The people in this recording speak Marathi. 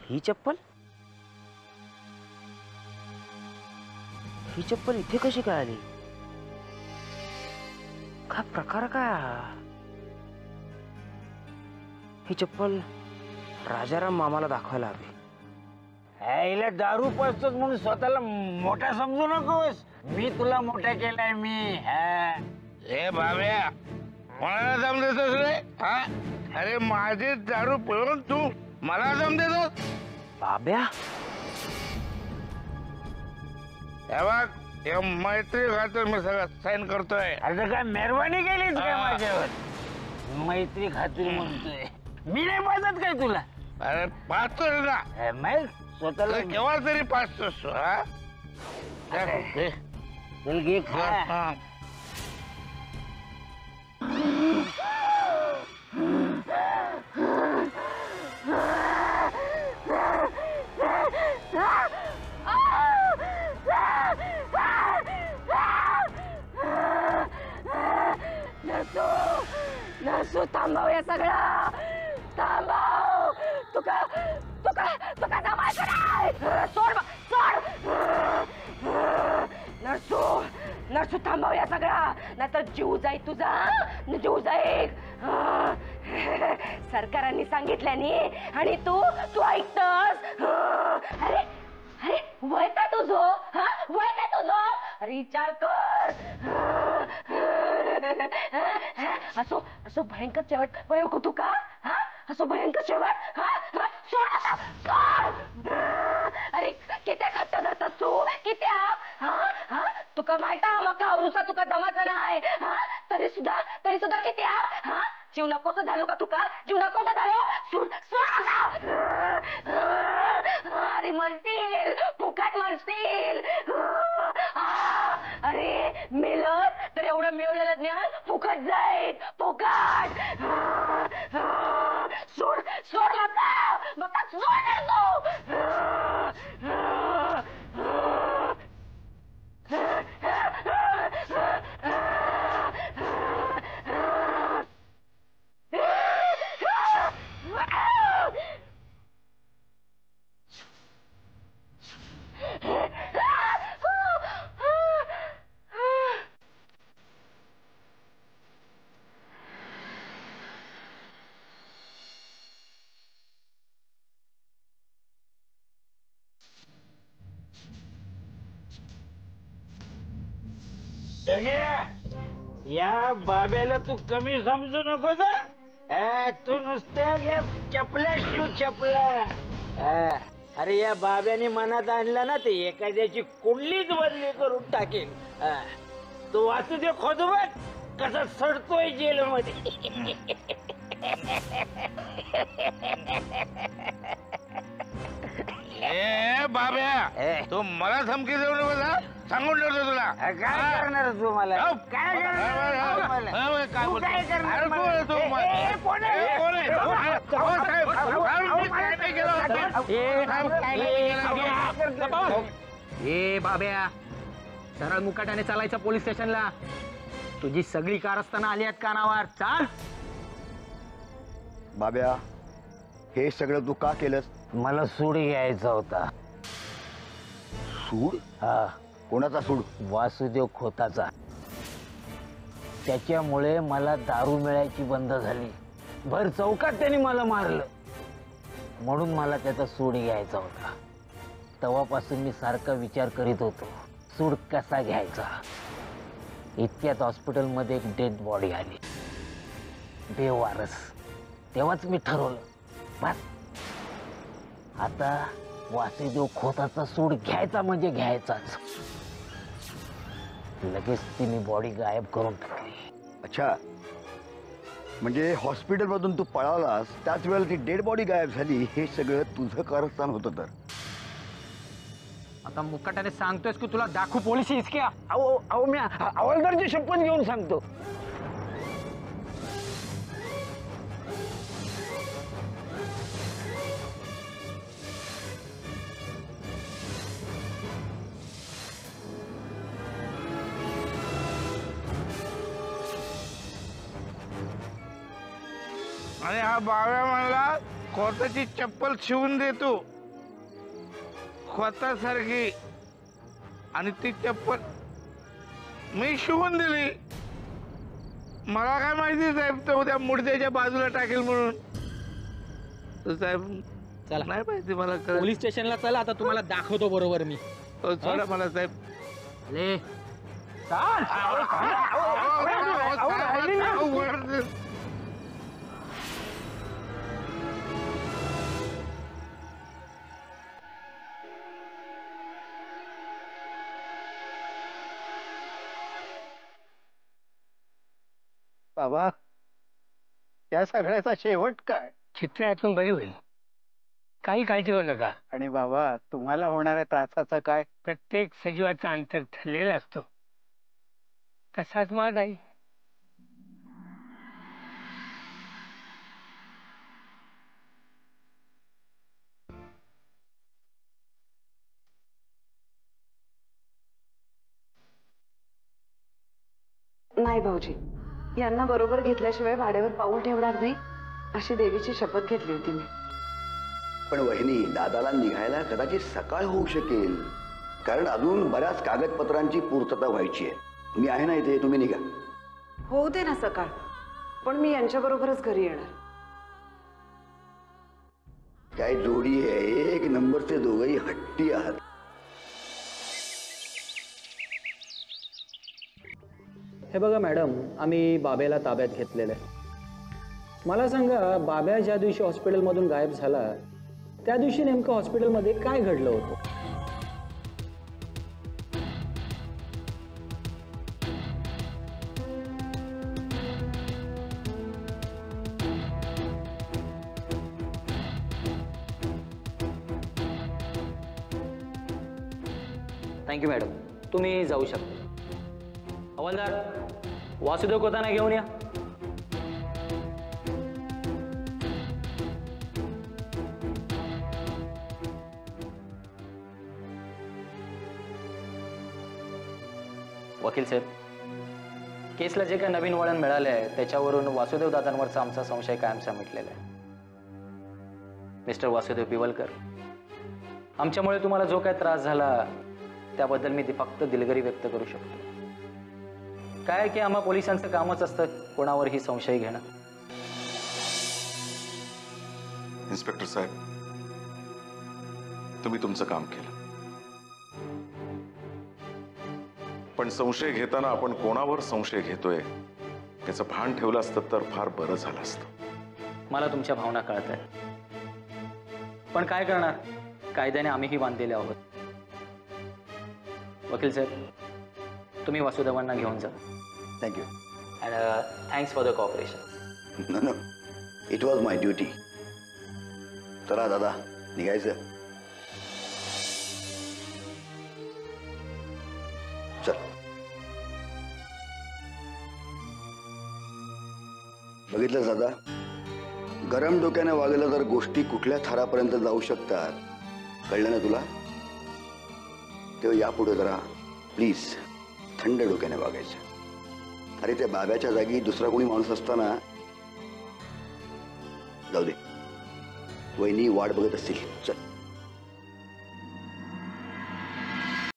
ही चप्पल इथे कशी काय आली? काय प्रकार काय हा? ही चप्पल राजाराम मामाला दाखवायला हवी. हिला दारू पाजतोस म्हणून स्वतःला मोठा समजू नकोस. मी तुला मोठा केलाय मी. हे बाब्या कोणाला दम देतोस रे? हा अरे माझी दारू पिऊन तू मला दम देतोस? बाब्या हे बघ हे मैत्री खातर मी सगळं साईन करतोय. अरे काय मेहरबानी केलीस काय माझ्यावर? मैत्री खात्री म्हणतोय. मी नाही पाजत काय तुला? अरे पाहतोय ना मग स्वतःला केव्हा तरी पाहतोस तू. हा चल घे खा. नसू थांबव या सगळं. थांबव. तुका तुका तुका थांबायचं नाही. सोड सोड. नसू नसू थांबव या सगळं, नाहीतर जीव जाईल तुझा. जीव जाईल. सरकारांनी सांगितल्याने आणि तू तू ऐकतस. अरे अरे वय का तुझं? हा वय का तुझं? विचार कर. असो असो भयंकर शेवट वय तू का? हा असो भयंकर शेवट. अरे किती खट्ट धरतात तू किती. तुका माहित मग औरुसा तुका जमाचा नाही. तरी सुद्धा किती. जीव नकोस झालो का तुका? जीव नकोस झालो. अरे मरतील फुकट मरतील. अरे मेलं तर एवढं मिळवलेलं ज्ञान फुकट जाईल. फुकट. सोड सोड मग सोड या बाब्याला तू कमी समजू नको. तू नुसत्या चपला शिव चपला. अरे या बाब्याने मनात आणलं ना ते एखाद्याची कुंडलीच बदली करून टाकेल. तो वासुदेव खोदवत कसा सडतोय जेलमध्ये. ए बाब्या तू मला धमकी देऊ नको ना. सांगून ठेवतो तुला. काय करणार तू मला? काय ए बाब्या सरळ मुकाट्याने चालायचं पोलीस स्टेशनला. तुझी सगळी कारस्थानं आली आहेत कानावर. चाल. बाब्या हे सगळं तू का केलंस? मला सूड घ्यायचा होता. सूड? हा. कोणाचा सूड? वासुदेव खोताचा. त्याच्यामुळे मला दारू मिळायची बंद झाली. भर चौकात त्यांनी मला मारलं. म्हणून मला त्याचा सूड घ्यायचा होता. तेव्हापासून मी सारखा विचार करीत होतो सूड कसा घ्यायचा. इतक्यात हॉस्पिटलमध्ये एक डेड बॉडी आली बेवारस. तेव्हाच मी ठरवलं बस आता वासुदेव खोताचा सूड घ्यायचा म्हणजे घ्यायचाच. लगेच तिने बॉडी गायब करून टाकली. अच्छा म्हणजे हॉस्पिटल मधून तू पळालास त्याच वेळेला ती डेड बॉडी गायब झाली. हे सगळं तुझं कारस्थान होतं. तर आता मुकाट्याने सांगतोयस की तुला दाखवू पोलीस हिसक्या. अहो मी हवालदारची शपथ घेऊन सांगतो. आणि हा बाव्या म्हणला खोताची चप्पल शिवून देतो. स्वतःसारखी आणि ती चप्पल मी शिवून दिली. मला काय माहिती साहेब तो उद्या मुडद्याच्या बाजूला टाकेल म्हणून. तो साहेब चला नाही माहिती मला कळलं. पोलीस स्टेशनला चला, आता तुम्हाला दाखवतो बरोबर मी. सोडा मला साहेब. ले बाबा या सगळ्याचा शेवट काय? चित्र यातून बरी होईल, काही काळजी करू नका. आणि बाबा तुम्हाला होणाऱ्या त्रासाचं काय? प्रत्येक सजीवाचा अंतर ठरलेला असतो, तसाच माझाही. नाही भाऊजी, यांना बरोबर घेतल्याशिवाय भाड्यावर पाऊल ठेवणार नाही अशी देवीची शपथ घेतली होती मी. पण वहिनी, दादाला निघायला कदाचित सकाळ होऊ शकेल, कारण अजून बऱ्याच कागदपत्रांची पूर्तता व्हायची आहे. मी आहे ना इथे, तुम्ही निघा. होऊ दे ना सकाळ, पण मी यांच्या बरोबरच घरी येणार. काय जोडी आहे, एक नंबरचे दोघंही हट्टी आहात. हे बघा मॅडम, आम्ही बाब्याला ताब्यात घेतलेलं आहे. मला सांगा, बाब्या ज्या दिवशी हॉस्पिटलमधून गायब झाला त्या दिवशी नेमकं हॉस्पिटलमध्ये काय घडलं होतं? थँक्यू मॅडम, तुम्ही जाऊ शकता. हवालदार, वासुदेव कोताना घेऊन या. वकील साहेब, केसला जे काही नवीन वळण मिळाले आहे त्याच्यावरून वासुदेव दादांवरचा आमचा संशय कायमचा मिटलेला आहे. मिस्टर वासुदेव पिवलकर, आमच्यामुळे तुम्हाला जो काही त्रास झाला त्याबद्दल मी फक्त दिलगिरी व्यक्त करू शकतो. काय की आम्हा पोलिसांचं कामच असतं कोणावरही संशय घेणं. इन्स्पेक्टर साहेब, तुम्ही तुमचं काम केलं, पण संशय घेताना आपण कोणावर संशय घेतोय त्याचं भान ठेवलं असतं तर फार बरं झालं असतं. मला तुमच्या भावना कळत आहे, पण काय करणार, कायद्याने आम्हीही बांधलेले आहोत. वकील साहेब, तुम्ही वासुदेवांना घेऊन जा. Thank you. And thanks for the cooperation. No no, it was my duty. चला दादा, निघायचं. चल. बघितलं दादा, गरम डोक्याने वागलं तर गोष्टी कुठल्या थरापर्यंत जाऊ शकतात, कळलं ना तुला? तेव्हा यापुढे जरा प्लीज थंड डोक्याने वागायचं. अरे त्या बाब्याच्या जागी दुसरा कोणी माणूस असताना. जाऊ दे, वहिनी वाट बघत असतील. चल.